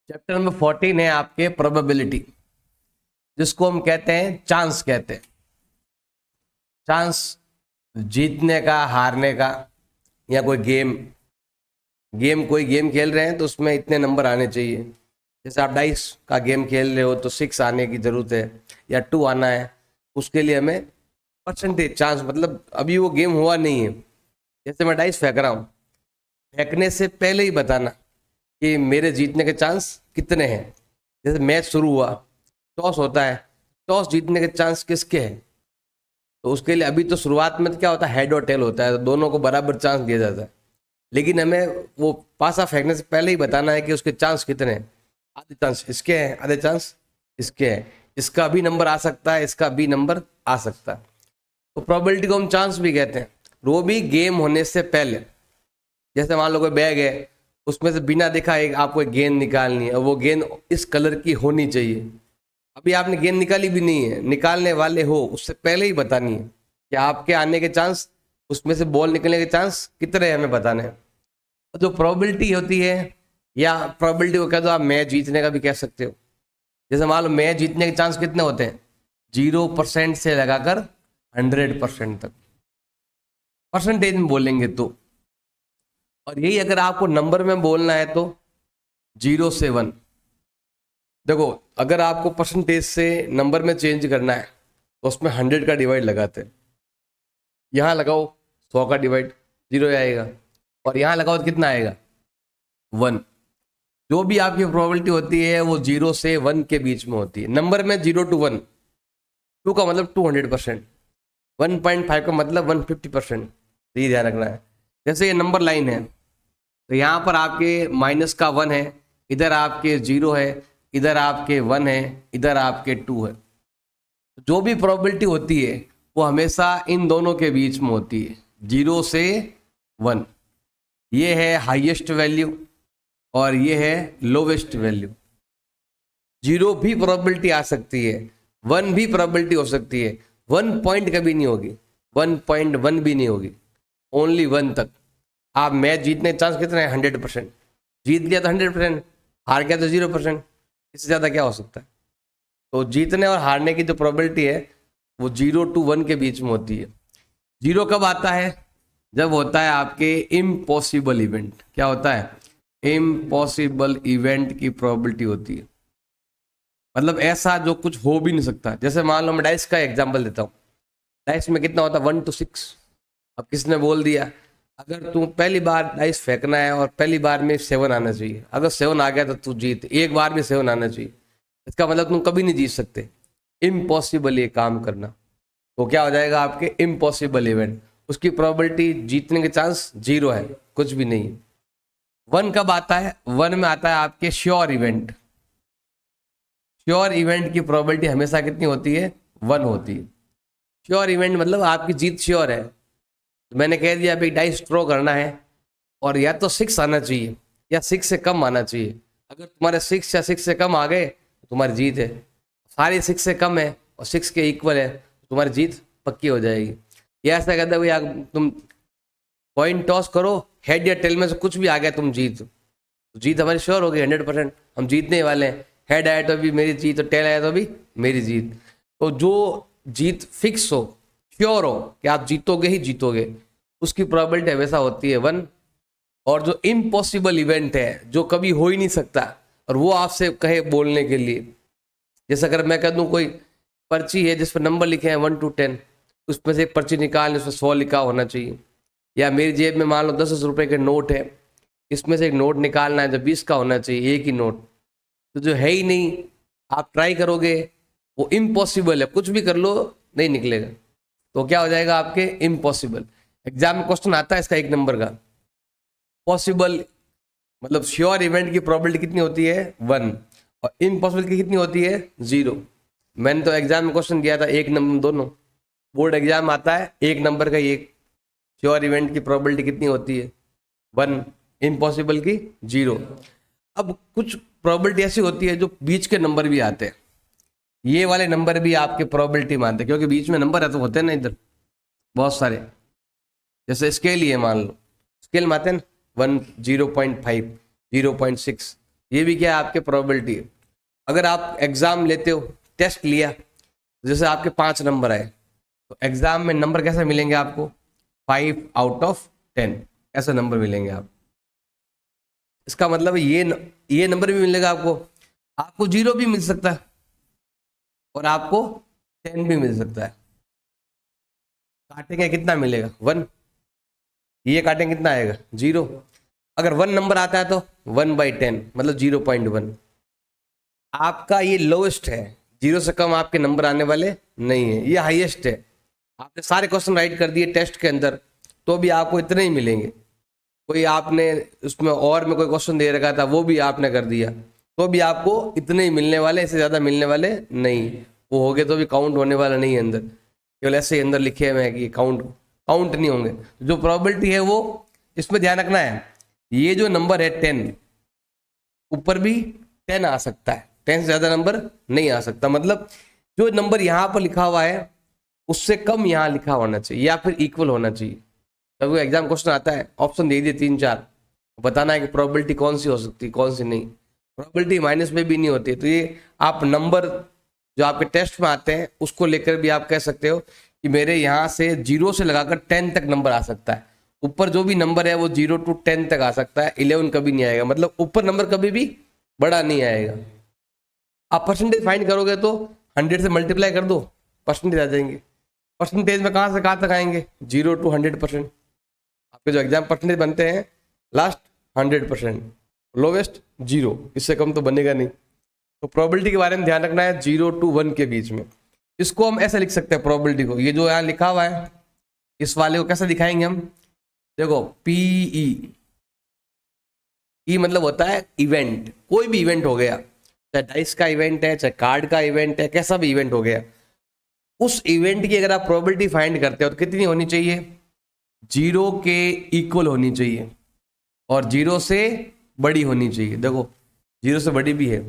Chapter number 14 है आपके probability, जिसको हम कहते हैं चांस कहते हैं। चांस जीतने का, हारने का, या कोई कोई गेम खेल रहे हैं तो उसमें इतने नंबर आने चाहिए। जैसे आप डाइस का गेम खेल रहे हो तो 6 आने की जरूरत है या 2 आना है, उसके लिए हमें परसेंटेज चांस, मतलब अभी वो गेम हुआ नहीं है। जैसे मैं डाइस फेंक रहा हूँ, फेंकने से पहले ही बताना कि मेरे जीतने के चांस कितने हैं। जैसे मैच शुरू हुआ, टॉस होता है, टॉस जीतने के चांस किसके हैं, तो उसके लिए अभी तो शुरुआत में तो क्या होता है, हेड और टेल होता है, तो दोनों को बराबर चांस दिया जाता है। लेकिन हमें वो पासा फेंकने से पहले ही बताना है कि उसके चांस कितने हैं। आधे चांस इसके हैं, आधे चांस इसके हैं, इसका भी नंबर आ सकता है, इसका भी नंबर आ सकता है। तो प्रोबेबिलिटी को हम चांस भी कहते हैं। वो भी गेम होने से पहले। जैसे मान लो कोई बैग है, उसमें से बिना देखा एक आपको एक गेंद निकालनी है और वो गेंद इस कलर की होनी चाहिए। अभी आपने गेंद निकाली भी नहीं है, निकालने वाले हो, उससे पहले ही बतानी है कि आपके आने के चांस, उसमें से बॉल निकलने के चांस कितने हमें बताने हैं। तो जो प्रोबेबिलिटी होती है, या प्रोबेबिलिटी को कह दो आप मैच जीतने का भी कह सकते हो। जैसे मान लो मैच जीतने के चांस कितने होते हैं, 0% से लगाकर 100% तक, परसेंटेज में बोलेंगे तो। और यही अगर आपको नंबर में बोलना है तो 0 से 1। देखो, अगर आपको परसेंटेज से नंबर में चेंज करना है तो उसमें 100 का डिवाइड लगाते हैं। यहाँ लगाओ 100 का डिवाइड, 0 आएगा, और यहाँ लगाओ तो कितना आएगा, 1। जो भी आपकी प्रोबेबिलिटी होती है वो 0 से 1 के बीच में होती है। नंबर में 0 to 1, 2 का मतलब 200%, 1.5 का मतलब 150%। तो ये ध्यान रखना है। जैसे ये नंबर लाइन है, तो यहाँ पर आपके माइनस का 1 है, इधर आपके 0 है, इधर आपके 1 है, इधर आपके 2 है। जो भी प्रोबेबिलिटी होती है वो हमेशा इन दोनों के बीच में होती है, 0 से 1। ये है हाईएस्ट वैल्यू और ये है लोवेस्ट वैल्यू। 0 भी प्रोबेबिलिटी आ सकती है, 1 भी प्रोबेबिलिटी हो सकती है, 1 पॉइंट कभी नहीं होगी, 1.1 भी नहीं होगी, ओनली 1 तक। आप मैच जीतने के चांस कितने हैं, 100%। जीत गया तो 100%, हार गया तो 0%, इससे ज़्यादा क्या हो सकता है। तो जीतने और हारने की जो प्रोबेबिलिटी है वो 0 to 1 के बीच में होती है। 0 कब आता है, जब होता है आपके इम्पॉसिबल इवेंट। क्या होता है, इम्पॉसिबल इवेंट की प्रोबेबिलिटी होती है, मतलब ऐसा जो कुछ हो भी नहीं सकता। जैसे मान लो मैं डाइस का एग्जांपल देता हूँ, डाइस में कितना होता है, 1 to 6। अब किसने बोल दिया, अगर तू पहली बार डाइस फेंकना है और पहली बार में 7 आना चाहिए, अगर 7 आ गया तो तू जीत, एक बार में 7 आना चाहिए, इसका मतलब तुम कभी नहीं जीत सकते। इम्पॉसिबल ये काम करना, तो क्या हो जाएगा आपके इम्पॉसिबल इवेंट। उसकी प्रोबेबिलिटी जीतने के चांस 0 है, कुछ भी नहीं है। 1 कब आता है, 1 में आता है आपके श्योर इवेंट। श्योर इवेंट की प्रोबेबिलिटी हमेशा कितनी होती है, 1 होती है। श्योर इवेंट मतलब आपकी जीत श्योर है। तो मैंने कह दिया अभी डाइस थ्रो करना है और या तो 6 आना चाहिए या 6 से कम आना चाहिए। अगर तुम्हारे 6 या 6 से कम आ गए तो तुम्हारी जीत है। सारी 6 से कम है और 6 के इक्वल है तो तुम्हारी जीत पक्की हो जाएगी। ये ऐसा कहता है भैया, तुम कॉइन टॉस करो, हेड या टेल में से कुछ भी आ गया तुम जीत, तो जीत हमारी श्योर होगी 100%, हम जीतने वाले हैं। हेड आया तो भी मेरी जीत और टेल आया तो भी मेरी जीत। तो जो जीत फिक्स हो, श्योर हो कि आप जीतोगे ही जीतोगे, उसकी प्रोबेबिलिटी हमेशा होती है 1। और जो इम्पॉसिबल इवेंट है, जो कभी हो ही नहीं सकता, और वो आपसे कहे बोलने के लिए, जैसे अगर मैं कह दूं कोई पर्ची है जिस पर नंबर लिखे हैं 1 to 10, उसमें से एक पर्ची निकाल, उसमें 100 लिखा होना चाहिए। या मेरी जेब में मान लो 10 रुपए के नोट है, इसमें से एक नोट निकालना है जो 20 का होना चाहिए, एक ही नोट, तो जो है ही नहीं, आप ट्राई करोगे वो इम्पॉसिबल है, कुछ भी कर लो नहीं निकलेगा, तो क्या हो जाएगा आपके इम्पॉसिबल। एग्जाम में क्वेश्चन आता है इसका 1 नंबर का, पॉसिबल मतलब श्योर इवेंट की प्रोबेबिलिटी कितनी होती है, 1, और इम्पॉसिबल की कितनी होती है, 0। मैंने तो एग्जाम में क्वेश्चन दिया था 1 नंबर, दोनों बोर्ड एग्जाम आता है 1 नंबर का, एक श्योर इवेंट की प्रोबेबिलिटी कितनी होती है, 1, इम्पॉसिबल की 0। अब कुछ प्रोबेबिलिटी ऐसी होती है जो बीच के नंबर भी आते हैं, ये वाले नंबर भी आपके प्रोबेबिलिटी मानते हैं, क्योंकि बीच में नंबर है तो होते हैं ना इधर बहुत सारे। जैसे स्केल ही है, मान लो स्केल में आते हैं 1, 0.5, 0.6, ये भी क्या है, आपके प्रोबेबिलिटी है। अगर आप एग्जाम लेते हो, टेस्ट लिया, जैसे आपके 5 नंबर आए, तो एग्जाम में नंबर कैसे मिलेंगे आपको? 5/10 ऐसे नंबर मिलेंगे आप। इसका मतलब है ये नंबर भी मिलेगा आपको। आपको 0 भी मिल सकता है और आपको 10 भी मिल सकता है। काटेंगे कितना मिलेगा? 1। ये काटेंगे कितना आएगा? 0। अगर 1 नंबर आता है तो 1/10 मतलब 0.1। आपका ये लोएस्ट है, 0 से कम आपके नंबर आने वाले नहीं है। ये हाईएस्ट है। आपने सारे क्वेश्चन राइट कर दिए टेस्ट के अंदर तो भी आपको इतने ही मिलेंगे। कोई आपने उसमें और में कोई क्वेश्चन दे रखा था वो भी आपने कर दिया तो भी आपको इतने ही मिलने वाले, इससे ज़्यादा मिलने वाले नहीं। वो हो गए तो भी काउंट होने वाला नहीं है अंदर, केवल ऐसे ही अंदर लिखे हुए हैं कि काउंट नहीं होंगे। जो प्रोबेबिलिटी है वो इसमें ध्यान रखना है। ये जो नंबर है 10, ऊपर भी 10 आ सकता है, 10 से ज़्यादा नंबर नहीं आ सकता। मतलब जो नंबर यहाँ पर लिखा हुआ है उससे कम यहाँ लिखा होना चाहिए या फिर इक्वल होना चाहिए। जब कोई एग्जाम क्वेश्चन आता है, ऑप्शन दे दिए 3-4, बताना है कि प्रोबेबिलिटी कौन सी हो सकती है कौन सी नहीं। प्रोबेबिलिटी माइनस में भी नहीं होती है। तो ये आप नंबर जो आपके टेस्ट में आते हैं उसको लेकर भी आप कह सकते हो कि मेरे यहाँ से 0 से लगाकर 10 तक नंबर आ सकता है। ऊपर जो भी नंबर है वो 0 to 10 तक आ सकता है, 11 कभी नहीं आएगा। मतलब ऊपर नंबर कभी भी बड़ा नहीं आएगा। आप परसेंटेज फाइंड करोगे तो 100 से मल्टीप्लाई कर दो, परसेंटेज आ जाएंगे। परसेंटेज में कहाँ से कहाँ तक आएंगे? 0 to 100%। आपके जो एग्जाम परसेंटेज बनते हैं लास्ट 100%, लोवेस्ट 0, इससे कम तो बनेगा नहीं। तो प्रोबेबिलिटी के बारे में ध्यान रखना है 0 to 1 के बीच में। इसको हम ऐसे लिख सकते हैं प्रोबेबिलिटी को, ये जो यहाँ लिखा हुआ है इस वाले को कैसे दिखाएंगे हम? देखो PE, ई मतलब होता है इवेंट। कोई भी इवेंट हो गया, चाहे डाइस का इवेंट है, चाहे कार्ड का इवेंट है, कैसा भी इवेंट हो गया, उस इवेंट की अगर आप प्रोबेबिलिटी फाइंड करते हो तो कितनी होनी चाहिए? 0 के इक्वल होनी चाहिए और 0 से बड़ी होनी चाहिए। देखो 0 से बड़ी भी है,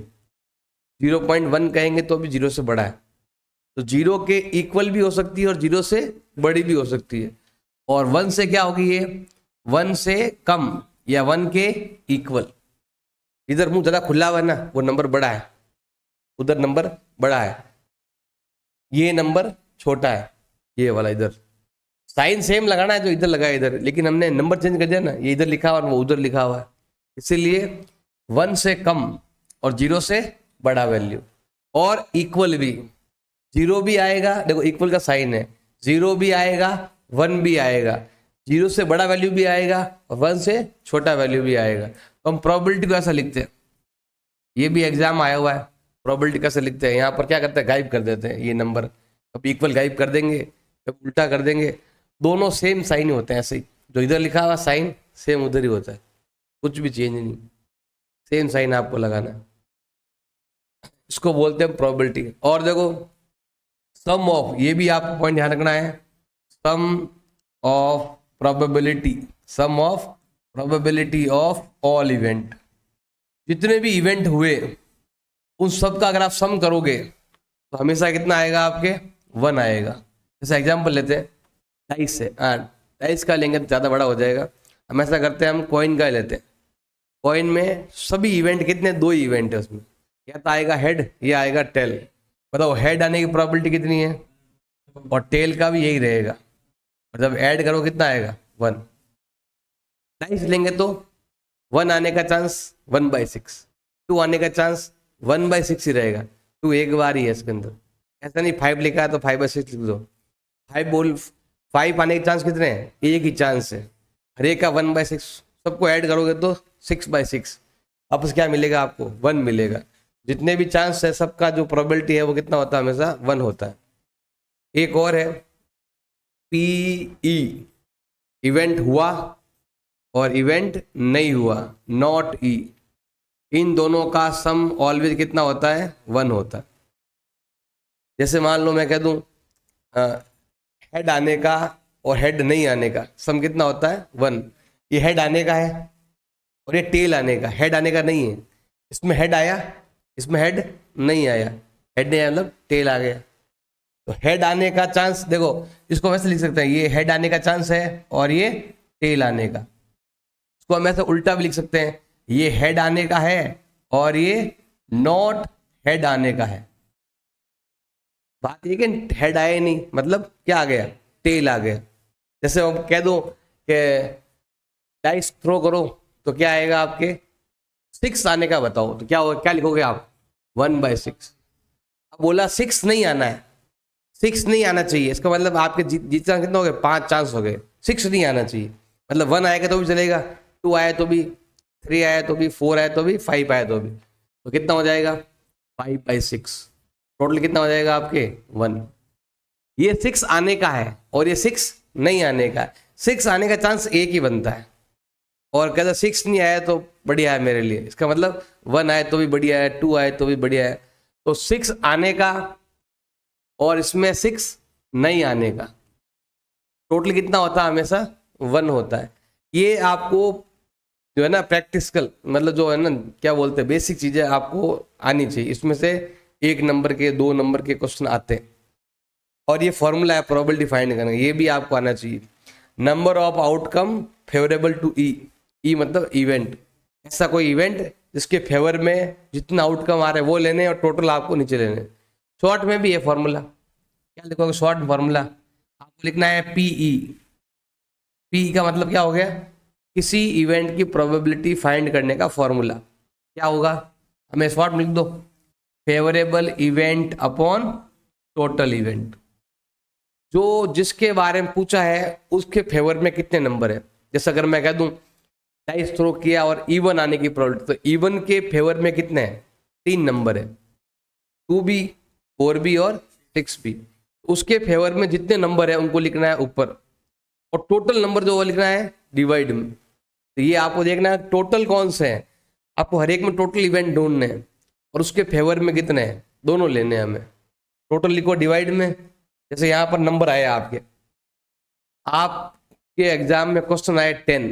0.1 कहेंगे तो भी 0 से बड़ा है। तो 0 के इक्वल भी हो सकती है और 0 से बड़ी भी हो सकती है। और 1 से क्या होगी? ये 1 से कम या 1 के इक्वल। इधर मुंह ज़्यादा खुला हुआ है ना, वो नंबर बड़ा है, उधर नंबर बड़ा है, ये नंबर छोटा है, ये वाला इधर। साइन सेम लगाना है जो इधर लगा है इधर, लेकिन हमने नंबर चेंज कर दिया ना, ये इधर लिखा हुआ और वो उधर लिखा हुआ है। इसीलिए 1 से कम और 0 से बड़ा वैल्यू और इक्वल भी। 0 भी आएगा, देखो इक्वल का साइन है, 0 भी आएगा, 1 भी आएगा, 0 से बड़ा वैल्यू भी आएगा और 1 से छोटा वैल्यू भी आएगा। तो हम प्रोबेबिलिटी को ऐसा लिखते हैं। ये भी एग्जाम आया हुआ है, प्रोबेबिलिटी कैसे लिखते हैं? यहाँ पर क्या करते हैं? गायब कर देते हैं ये नंबर। कभी इक्वल गायब कर देंगे, कभी उल्टा कर देंगे। दोनों सेम साइन ही होते हैं, ऐसे ही जो इधर लिखा हुआ साइन सेम उधर ही होता है, कुछ भी चेंज नहीं, सेम साइन आपको लगाना है। इसको बोलते हैं प्रोबेबिलिटी। और देखो सम ऑफ, ये भी आपको पॉइंट ध्यान रखना है, sum of probability, sum of probability of all event. जितने भी इवेंट हुए उन सब का अगर आप सम करोगे तो हमेशा कितना आएगा? आपके 1 आएगा। जैसे एग्जाम्पल लेते हैं डाइस से, डाइस का लेंगे तो ज़्यादा बड़ा हो जाएगा। हम ऐसा करते हैं, हम कॉइन का लेते हैं। कॉइन में सभी इवेंट कितने? 2 ही इवेंट है उसमें, या तो आएगा हेड या आएगा टेल। बताओ हेड आने की प्रोबेबिलिटी कितनी है? और टेल का भी यही रहेगा। और जब ऐड करो कितना आएगा? 1। डाइस लेंगे तो 1 आने का चांस 1/6, 2 आने का चांस 1/6 ही रहेगा। 2 एक बार ही है इसके अंदर, ऐसा नहीं 5 लिखा है तो 5/6 लिख दो। 5 आने के चांस कितने हैं? एक ही चांस है, हर एक का 1/6। सबको ऐड करोगे तो 6/6, वापस क्या मिलेगा आपको? 1 मिलेगा। जितने भी चांस है सबका जो प्रोबेबिलिटी है वो कितना होता है? हमेशा 1 होता है। एक और है PE, इवेंट हुआ और इवेंट नहीं हुआ, नॉट E। इन दोनों का सम ऑलवेज कितना होता है? 1 होता है। जैसे मान लो मैं कह दूं हेड आने का और हेड नहीं आने का सम कितना होता है? 1। ये हेड आने का है और ये टेल आने का। हेड आने का नहीं है, इसमें हेड आया, इसमें हेड नहीं आया। हेड नहीं आया मतलब टेल आ गया। तो हेड आने का चांस देखो, इसको वैसे लिख सकते हैं, ये हेड आने का चांस है और ये टेल आने का। इसको हम ऐसे उल्टा भी लिख सकते हैं, ये हेड आने का है और ये नॉट हेड आने का है। बात ये कि हेड आए नहीं, मतलब क्या आ गया, टेल आ गया। जैसे हम कह दो कि डाइस थ्रो करो तो क्या आएगा आपके, 6 आने का बताओ, तो क्या होगा, क्या लिखोगे आप, 1/6। अब बोला 6 नहीं आना है, 6 नहीं आना चाहिए, इसका मतलब आपके जीत चांस कितना हो गए, 5 चांस हो गए। 6 नहीं आना चाहिए, मतलब 1 आएगा तो भी चलेगा, 2 आया तो भी, 3 आया तो भी, 4 आया तो भी, 5 आया तो भी, तो कितना हो जाएगा 5/6। टोटल कितना हो जाएगा आपके 1। ये 6 आने का है और ये 6 नहीं आने का है। 6 आने का चांस एक ही बनता है, और कहता 6 नहीं आया तो बढ़िया है मेरे लिए, इसका मतलब 1 आए तो भी बढ़िया है, 2 आए तो भी बढ़िया है। तो 6 आने का और इसमें 6 नहीं आने का, टोटल कितना होता है, हमेशा 1 होता है। ये आपको जो है ना प्रैक्टिकल, मतलब जो है ना क्या बोलते हैं, बेसिक चीजें आपको आनी चाहिए। इसमें से 1 नंबर के 2 नंबर के क्वेश्चन आते हैं, और ये फॉर्मूला है प्रोबेबिलिटी फाइंड करने, ये भी आपको आना चाहिए। Number of outcome favourable to E, E मतलब इवेंट, ऐसा कोई इवेंट जिसके फेवर में जितना आउटकम आ रहे हैं वो लेने और टोटल आपको नीचे लेने। शॉर्ट में भी ये फॉर्मूला, क्या लिखोगे शॉर्ट फॉर्मूला, आपको लिखना है पीई। पी का मतलब क्या हो गया, किसी इवेंट की प्रोबेबिलिटी फाइंड करने का फॉर्मूला। क्या होगा, हमें शॉर्ट में लिख दो, favourable event upon total event. जो जिसके बारे में पूछा है उसके फेवर में कितने नंबर है। जैसे अगर मैं कह दूं डाइस थ्रो किया और इवन आने की प्रोबेबिलिटी, तो इवन के फेवर में कितने हैं, 3 नंबर है, 2B, 4B और 6B। उसके फेवर में जितने नंबर है उनको लिखना है ऊपर, और टोटल नंबर जो वो लिखना है डिवाइड में। तो ये आपको देखना है टोटल कौन से हैं, आपको हर एक में टोटल इवेंट ढूंढने हैं और उसके फेवर में कितने हैं, दोनों लेने हैं हमें। टोटल लिखो डिवाइड में। जैसे यहाँ पर नंबर आए आपके एग्जाम में क्वेश्चन आए 10,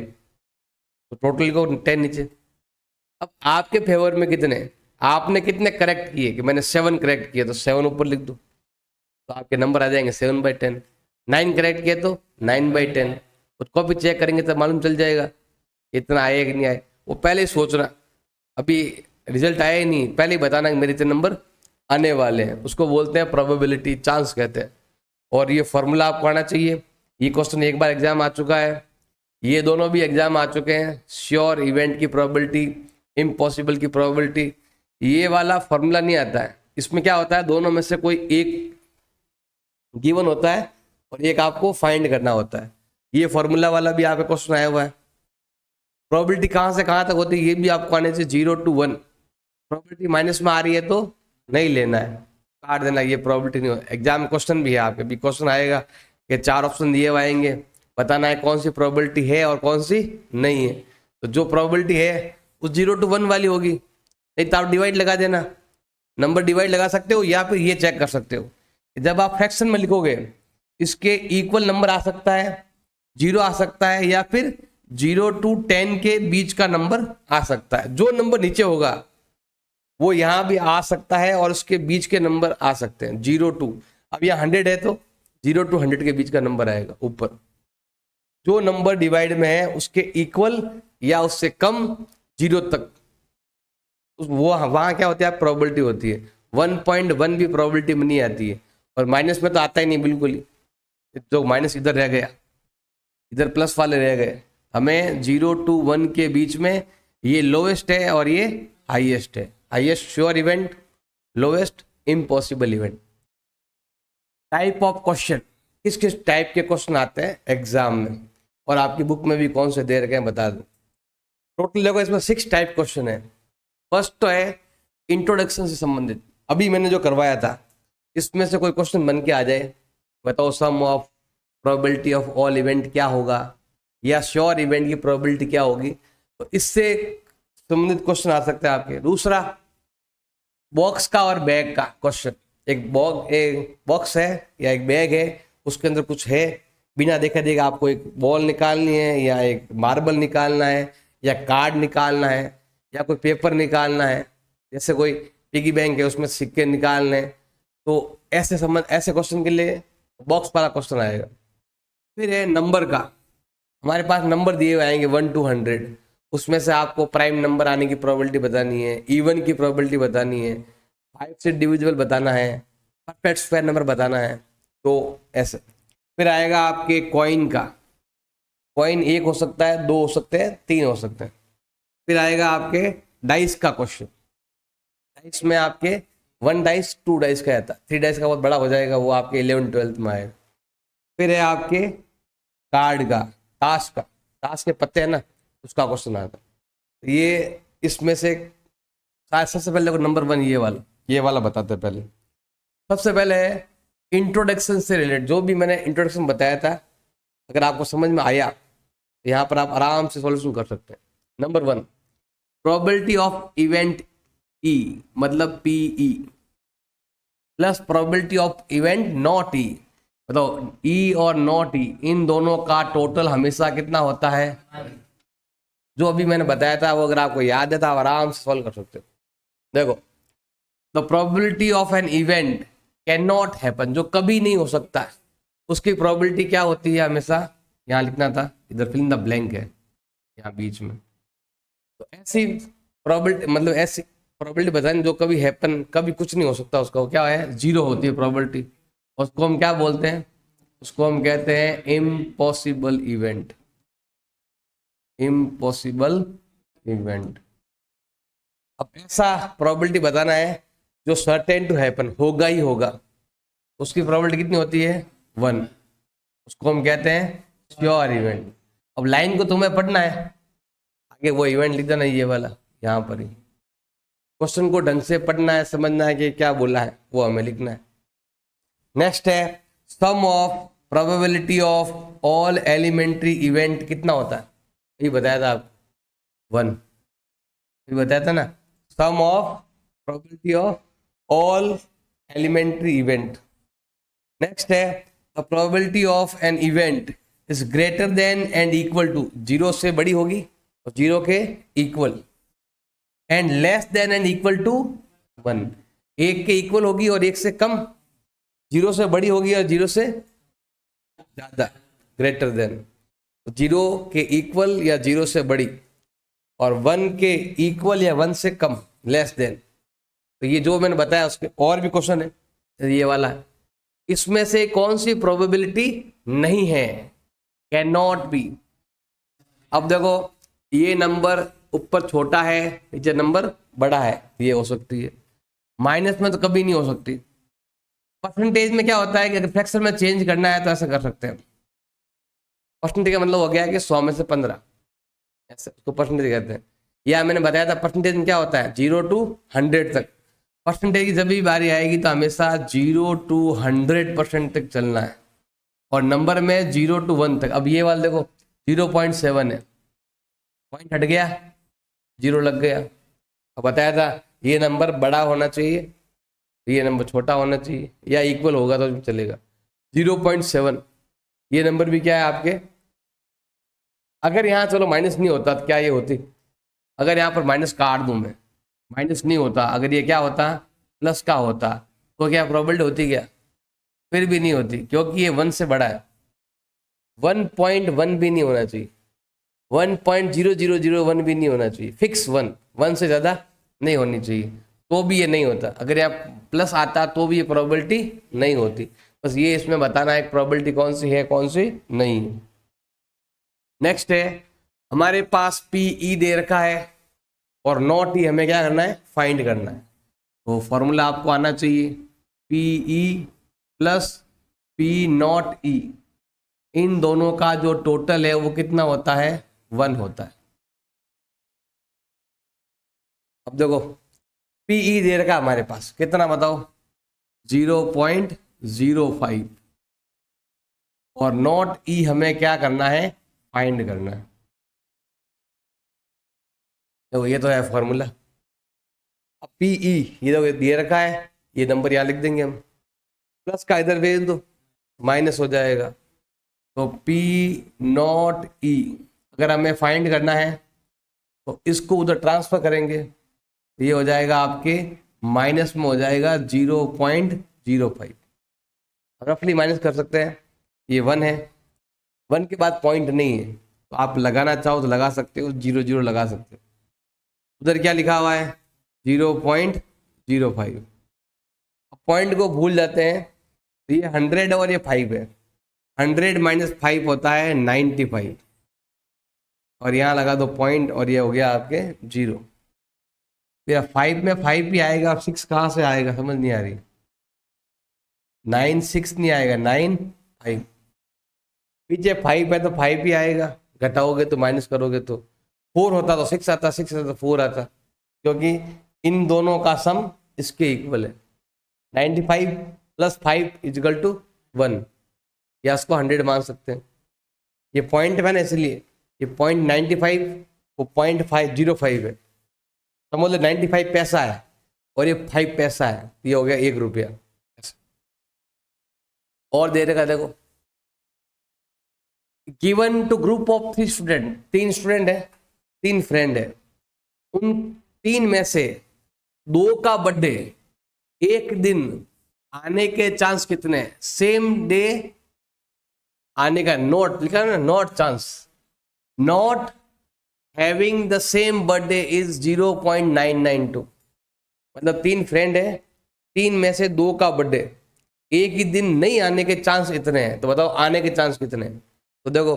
तो टोटल लिखो 10 नीचे। अब आपके फेवर में कितने, आपने कितने करेक्ट किए, कि मैंने 7 करेक्ट किए तो 7 ऊपर लिख दो, तो आपके नंबर आ जाएंगे 7/10। 9 करेक्ट किए तो 9/10। उसको भी चेक करेंगे तो मालूम चल जाएगा इतना आए कि नहीं आए। वो पहले ही सोचना, अभी रिजल्ट आया ही नहीं, पहले ही बताना कि मेरे इतने नंबर आने वाले हैं, उसको बोलते हैं प्रोबेबिलिटी, चांस कहते हैं। और ये फॉर्मूला आपको आना चाहिए। ये क्वेश्चन एक बार एग्जाम आ चुका है, ये दोनों भी एग्जाम आ चुके हैं, श्योर इवेंट की प्रोबेबिलिटी, इम्पॉसिबल की प्रोबेबिलिटी। ये वाला फॉर्मूला नहीं आता है, इसमें क्या होता है, दोनों में से कोई एक गिवन होता है और एक आपको फाइंड करना होता है। ये फॉर्मूला वाला भी यहाँ पे क्वेश्चन आया हुआ है। प्रोबेबिलिटी कहाँ से कहाँ तक होती है ये भी आपको आने से 0 to 1। प्रोबेबिलिटी माइनस में आ रही है तो नहीं लेना है, काट देना, ये प्रोबेबिलिटी नहीं हो। एग्जाम क्वेश्चन भी है आपके, भी क्वेश्चन आएगा कि 4 ऑप्शन दिए हुए आएंगे, बताना है कौन सी प्रोबेबिलिटी है और कौन सी नहीं है। तो जो प्रोबेबिलिटी है वो 0 to 1 वाली होगी, नहीं तो आप डिवाइड लगा देना, नंबर डिवाइड लगा सकते हो, या फिर ये चेक कर सकते हो, जब आप फ्रैक्शन में लिखोगे इसके इक्वल नंबर आ सकता है, 0 आ सकता है, या फिर 0 to 10 के बीच का नंबर आ सकता है। जो नंबर नीचे होगा वो यहां भी आ सकता है और उसके बीच के नंबर आ सकते हैं 0 to, अब यहाँ 100 है तो 0 to 100 के बीच का नंबर आएगा ऊपर। जो नंबर डिवाइड में है उसके इक्वल या उससे कम 0 तक, वो वहां क्या होता है, प्रोबेबिलिटी होती है। 1.1 भी प्रोबेबिलिटी में नहीं आती है, और माइनस में तो आता ही नहीं बिल्कुल ही, जो माइनस इधर रह गया, इधर प्लस वाले रह गए। हमें 0 to 1 के बीच में ये लोवेस्ट है और ये हाईएस्ट है, highest sure event, lowest impossible event. Type of question, किस किस टाइप के क्वेश्चन आते हैं एग्जाम में, और आपकी बुक में भी कौन से दे रखे हैं बता दो। टोटल देखो इसमें 6 टाइप क्वेश्चन है। फर्स्ट तो है इंट्रोडक्शन से संबंधित, अभी मैंने जो करवाया था इसमें से कोई क्वेश्चन बन के आ जाए, बताओ sum of probability of all event क्या होगा, या श्योर इवेंट की प्रोबेबिलिटी क्या होगी, तो इससे संबंधित क्वेश्चन आ सकते हैं आपके। दूसरा बॉक्स का और बैग का क्वेश्चन, एक बॉक्स है या एक बैग है, उसके अंदर कुछ है, बिना देखा देखा आपको एक बॉल निकालनी है, या एक मार्बल निकालना है, या कार्ड निकालना है, या कोई पेपर निकालना है, जैसे कोई पिगी बैंक है उसमें सिक्के निकालने, तो ऐसे क्वेश्चन के लिए बॉक्स वाला क्वेश्चन आएगा। फिर है नंबर का, हमारे पास नंबर दिए हुए आएंगे 1 to 100, उसमें से आपको प्राइम नंबर आने की प्रोबेबिलिटी बतानी है, इवन की प्रोबेबिलिटी बतानी है, 5 से डिविजिबल बताना है, परफेक्ट स्क्वायर नंबर बताना है। तो ऐसे फिर आएगा आपके कॉइन का, कॉइन एक हो सकता है, दो हो सकते हैं, तीन हो सकते हैं। फिर आएगा आपके डाइस का क्वेश्चन, डाइस में आपके 1 डाइस 2 डाइस का आता है, 3 डाइस का बहुत बड़ा हो जाएगा, वो आपके 11 12 में आएगा। फिर है आपके कार्ड का, ताश के पत्ते हैं ना, उसका क्वेश्चन आता है। ये इसमें से सबसे पहले को नंबर 1 ये वाला बताते हैं। पहले सबसे पहले है इंट्रोडक्शन से रिलेटेड, जो भी मैंने इंट्रोडक्शन बताया था, अगर आपको समझ में आया यहाँ पर आप आराम से सॉल्यूशन कर सकते हैं। Number 1, probability of event E मतलब PE plus probability of event not E, मतलब ई और नॉट ई, इन दोनों का टोटल हमेशा कितना होता है। जो अभी मैंने बताया था वो अगर आपको याद है तो आप आराम से सॉल्व कर सकते हो। देखो, the probability of an event can not happen, जो कभी नहीं हो सकता है, उसकी प्रोबेबिलिटी क्या होती है हमेशा, यहाँ लिखना था, इधर फिल इन द ब्लैंक है यहाँ बीच में। तो ऐसी प्रोबेबिलिटी, मतलब ऐसी प्रोबेबिलिटी बताएं जो कभी हैपन, कभी कुछ नहीं हो सकता, उसका वो क्या है, जीरो होती है प्रोबेबिलिटी। उसको हम क्या बोलते हैं, उसको हम कहते हैं इम्पॉसिबल इवेंट, इम्पॉसिबल इवेंट। अब ऐसा प्रोबेबिलिटी बताना है जो सर्टेन टू हैपन, होगा ही होगा, उसकी प्रोबेबिलिटी कितनी होती है 1, उसको हम कहते हैं श्योर इवेंट। अब लाइन को तुम्हें पढ़ना है, आगे वो इवेंट लिख देना ये वाला यहाँ पर ही, क्वेश्चन को ढंग से पढ़ना है, समझना है कि क्या बोला है, वो हमें लिखना है। नेक्स्ट है sum of probability of all elementary event कितना होता है, ये बताया था आपको 1, ये बताया था ना, sum of probability of all elementary event. Next है the probability of an event is greater than and equal to, 0 से बड़ी होगी और 0 के equal, and less than and equal to 1, 1 के इक्वल होगी और 1 से कम, 0 से बड़ी होगी और 0 से ज्यादा, ग्रेटर देन, 0 के इक्वल या 0 से बड़ी, और 1 के इक्वल या 1 से कम, लेस देन। तो ये जो मैंने बताया उसके और भी क्वेश्चन है, ये वाला है, इसमें से कौन सी प्रोबेबिलिटी नहीं है, कैन नॉट बी। अब देखो ये नंबर ऊपर छोटा है, नीचे नंबर बड़ा है, ये हो सकती है, माइनस में तो कभी नहीं हो सकती। परसेंटेज में क्या होता है कि अगर फ्रैक्शन में चेंज करना है तो ऐसा कर सकते हैं। परसेंटेज का मतलब हो गया कि 100 में से 15, ऐसे उसको परसेंटेज कहते हैं। या मैंने बताया था परसेंटेज में क्या होता है 0 to 100 तक, परसेंटेज की जब भी बारी आएगी तो हमेशा 0 to 100% तक चलना है, और नंबर में 0 to 1 तक। अब ये वाला देखो 0.7 है, पॉइंट हट गया, 0 लग गया। अब बताया था ये नंबर बड़ा होना चाहिए, ये नंबर छोटा होना चाहिए, या इक्वल होगा तो चलेगा। 0.7 ये नंबर भी क्या है आपके, अगर यहाँ चलो माइनस नहीं होता तो क्या ये होती, अगर यहाँ पर माइनस काट दूं मैं, माइनस नहीं होता, अगर ये क्या होता प्लस का होता, तो क्या प्रोबेबिलिटी होती क्या, फिर भी नहीं होती, क्योंकि ये 1 से बड़ा है। 1.1 भी नहीं होना चाहिए, 1.0001 भी नहीं होना चाहिए, फिक्स 1 से ज़्यादा नहीं होनी चाहिए, तो भी ये नहीं होता। अगर यहाँ प्लस आता तो भी ये प्रोबेबिलिटी नहीं होती। बस ये इसमें बताना है प्रोबेबिलिटी कौन सी है कौन सी नहीं है। नेक्स्ट है हमारे पास पीई दे रखा है और नॉट ई हमें क्या करना है, फाइंड करना है। तो फॉर्मूला आपको आना चाहिए, पीई प्लस पी नॉट ई, इन दोनों का जो टोटल है वो कितना होता है 1 होता है। अब देखो पीई दे रखा हमारे पास कितना बताओ 0.05, और नॉट ई हमें क्या करना है, फाइंड करना है। तो ये तो है फॉर्मूला। अब पीई ये तो दिए रखा है, ये नंबर यहाँ लिख देंगे हम, प्लस का इधर भेज दो माइनस हो जाएगा, तो पी नॉट ई अगर हमें फाइंड करना है तो इसको उधर ट्रांसफर करेंगे, तो ये हो जाएगा आपके माइनस में हो जाएगा 0.05, रफली माइनस कर सकते हैं। ये 1 है, 1 के बाद पॉइंट नहीं है, तो आप लगाना चाहो तो लगा सकते हो, 0 0 लगा सकते हो। उधर क्या लिखा हुआ है 0.05। पॉइंट को भूल जाते हैं तो ये 100 और ये 5 है। 100 माइनस 5 होता है 95 और यहाँ लगा दो पॉइंट और ये हो गया आपके 0। फिर 5 में 5 भी आएगा, अब 6 कहाँ से आएगा समझ नहीं आ रही। 9 6 नहीं आएगा, 9 5। पीछे 5 है तो 5 ही आएगा, घटाओगे तो माइनस करोगे तो 4 होता तो 6 आता, 6 आता तो 4 आता, क्योंकि इन दोनों का सम इसके इक्वल है। 95 प्लस 5 इजकल टू 1, या इसको 100 मान सकते हैं। ये पॉइंट है ना, इसलिए ये 0.95 वो 0.505 है। समझ लो 95 पैसा है और ये 5 पैसा है, ये हो गया 1 रुपया। और दे देगा देखो, given to group of 3 student, 3 student है, 3 फ्रेंड है। उन 3 में से 2 का बर्थडे एक दिन आने के चांस कितने हैं? सेम डे आने का, नॉट लिखा है ना, not chance, not having the same birthday is 0.992। मतलब 3 फ्रेंड है, 3 में से 2 का बर्थडे एक ही दिन नहीं आने के चांस इतने हैं, तो बताओ आने के चांस कितने हैं? तो देखो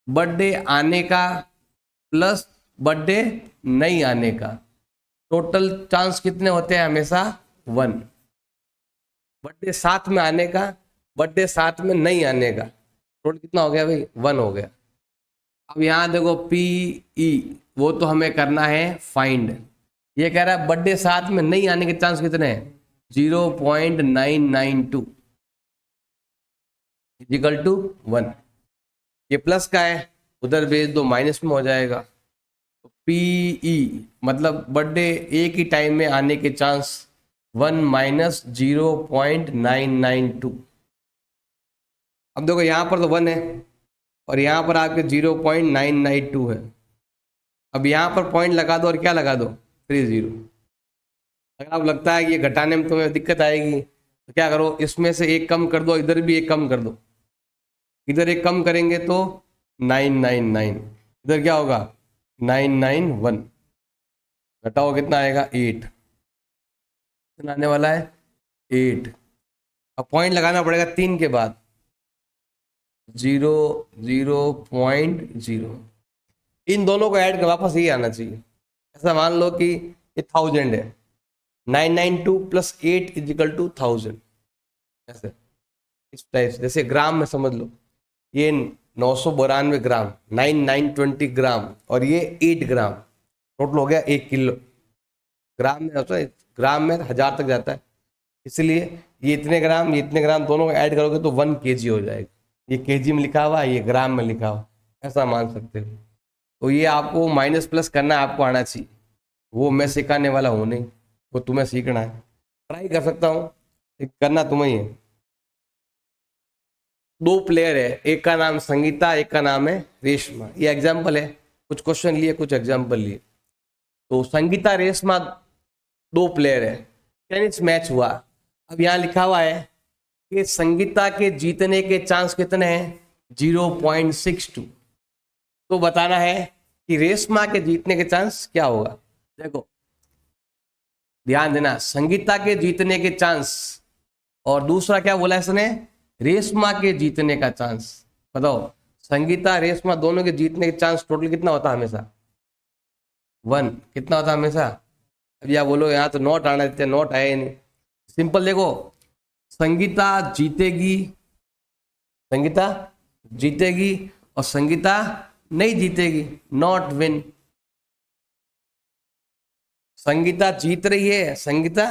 बर्थडे आने का प्लस बर्थडे नहीं आने का, टोटल चांस कितने होते हैं? हमेशा 1। बर्थडे साथ में आने का, बर्थडे साथ में नहीं आने का, टोटल कितना हो गया भाई? 1 हो गया। अब यहाँ देखो PE, वो तो हमें करना है फाइंड। ये कह रहा है बर्थडे साथ में नहीं आने के चांस कितने हैं? 0.992 इक्वल टू 1। ये प्लस का है, उधर भेज दो माइनस में हो जाएगा। तो PE मतलब बर्थडे एक ही टाइम में आने के चांस 1 माइनस 0.992। अब देखो यहाँ पर तो 1 है और यहाँ पर आपके 0.992 है। अब यहाँ पर पॉइंट लगा दो और क्या लगा दो? 30। अगर आपको लगता है कि ये घटाने में तुम्हें दिक्कत आएगी तो क्या करो, इसमें से एक कम कर दो, इधर भी एक कम कर दो। इधर एक कम करेंगे तो 999, इधर क्या होगा 991, घटाओ कितना आएगा 8, कितना आने वाला है 8। अब पॉइंट लगाना पड़ेगा 3 के बाद, 0.0। इन दोनों को ऐड कर वापस यही आना चाहिए। ऐसा मान लो कि ये 1000 है, 992 प्लस 8 इजिकल टू 1000। ऐसे इस टाइप से, जैसे ग्राम में समझ लो, ये 992 ग्राम, 9920 ग्राम और ये 8 ग्राम, टोटल हो गया 1 किलो। ग्राम में होता है, ग्राम में 1000 तक जाता है, इसलिए ये इतने ग्राम, ये इतने ग्राम, दोनों को ऐड करोगे तो 1 kg हो जाएगा। ये kg में लिखा हुआ है, ये ग्राम में लिखा हुआ, ऐसा मान सकते हो। तो ये आपको माइनस प्लस करना आपको आना चाहिए, वो मैं सिखाने वाला हूँ नहीं, वो तुम्हें सीखना है। ट्राई कर सकता हूँ, करना तुम्हें ही है। 2 प्लेयर है, एक का नाम संगीता, एक का नाम है रेशमा। ये एग्जाम्पल है, कुछ क्वेश्चन लिए, कुछ एग्जाम्पल लिए। तो संगीता रेशमा 2 प्लेयर है, टेनिस मैच हुआ। अब यहाँ लिखा हुआ है कि संगीता के जीतने के चांस कितने हैं? 0.62। तो बताना है कि रेशमा के जीतने के चांस क्या होगा। देखो ध्यान देना, संगीता के जीतने के चांस और दूसरा क्या बोला इसने? रेशमा के जीतने का चांस। बताओ संगीता रेशमा दोनों के जीतने के चांस टोटल कितना होता है? हमेशा 1। कितना होता है हमेशा? अब या बोलो यहाँ तो नोट आना देते, नोट आए नहीं। सिंपल देखो, संगीता जीतेगी, संगीता जीतेगी और संगीता नहीं जीतेगी, नॉट विन। संगीता जीत रही है, संगीता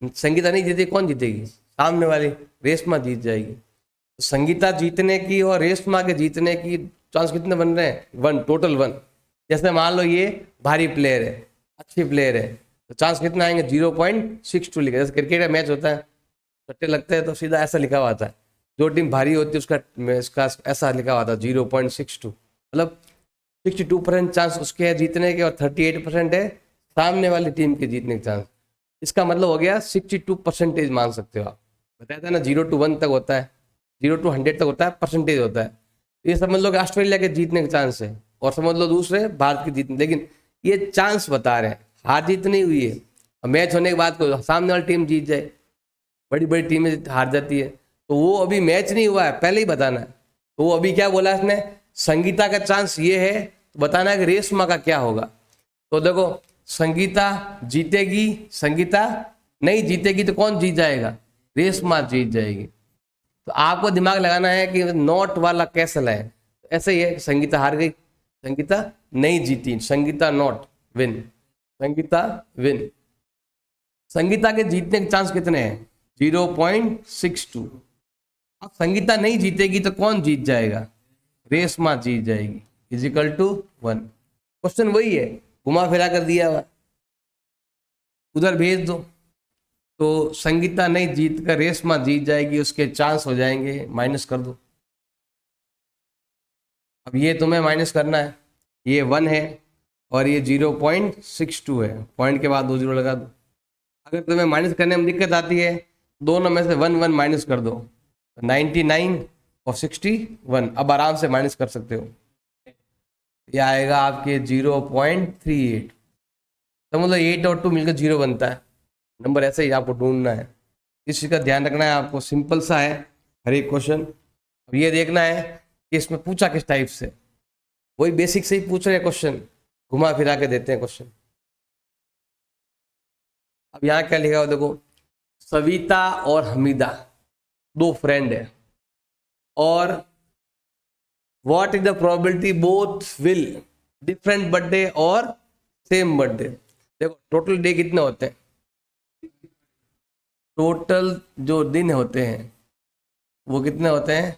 नहीं जीतेगी, कौन जीतेगी? सामने वाली रेशमा जीत जाएगी। तो संगीता जीतने की और रेशमा के जीतने की चांस कितने बन रहे हैं? 1, टोटल 1। जैसे मान लो ये भारी प्लेयर है, अच्छी प्लेयर है, तो चांस कितना आएंगे? 0.62 लिखा। जैसे क्रिकेट का मैच होता है, सट्टे लगते हैं तो सीधा ऐसा लिखा हुआ आता है, जो टीम भारी होती है उसका ऐसा लिखा हुआ था 0.62। मतलब 62% चांस उसके है जीतने के और 38% है सामने वाली टीम के जीतने के चांस। इसका मतलब हो गया 62% मान सकते हो आप। बताया था ना 0 to 1 तक होता है, 0 to 100 तक होता है, परसेंटेज होता है। ये समझ लो कि ऑस्ट्रेलिया के जीतने के चांस है, और समझ लो दूसरे भारत के जीतने, लेकिन ये चांस बता रहे हैं, हार जीत नहीं हुई है। मैच होने के बाद कोई सामने वाली टीम जीत जाए, बड़ी बड़ी टीमें हार जाती है, तो वो अभी मैच नहीं हुआ है, पहले ही बताना है। तो वो अभी क्या बोला इसने, संगीता का चांस ये है, तो बताना है कि रेशमा का क्या होगा। तो देखो संगीता जीतेगी, संगीता नहीं जीतेगी तो कौन जीत जाएगा, रेशमा जीत जाएगी। तो आपको दिमाग लगाना है कि नॉट वाला कैसल है, ऐसे ही है, संगीता हार गई, संगीता नहीं जीती, Sangeeta not win, Sangeeta win. Sangeeta के जीतने के चांस कितने हैं, 0.62। अब संगीता नहीं जीतेगी तो कौन जीत जाएगा, रेशमा जीत जाएगी, इजिकल टू 1। क्वेश्चन वही है, घुमा फिरा कर दिया हुआ, उधर भेज दो। तो संगीता नहीं जीत कर रेशमा जीत जाएगी, उसके चांस हो जाएंगे, माइनस कर दो। अब ये तुम्हें माइनस करना है, ये 1 है और ये 0.62 है, पॉइंट के बाद 2 जीरो लगा दो। अगर तुम्हें माइनस करने में दिक्कत आती है, दोनों में से 1 1 माइनस कर दो, 99 और 61, अब आराम से माइनस कर सकते हो। ये आएगा आपके 0.38। तो मतलब 8 और 2 मिलकर 0 बनता है, नंबर ऐसे ही आपको ढूंढना है, इस चीज़ का ध्यान रखना है आपको। सिंपल सा है हर एक क्वेश्चन। अब ये देखना है कि इसमें पूछा किस टाइप से, वही बेसिक से ही पूछ रहे क्वेश्चन, घुमा फिरा के देते हैं क्वेश्चन। अब यहाँ क्या लिखा हो देखो, सविता और हमीदा 2 फ्रेंड है, और what is the probability both will different birthday और सेम बर्थडे। देखो टोटल डे कितने होते हैं, टोटल जो दिन होते हैं वो कितने होते हैं,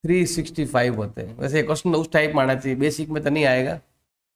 365 होते हैं। वैसे क्वेश्चन उस टाइप में आना चाहिए, बेसिक में तो नहीं आएगा,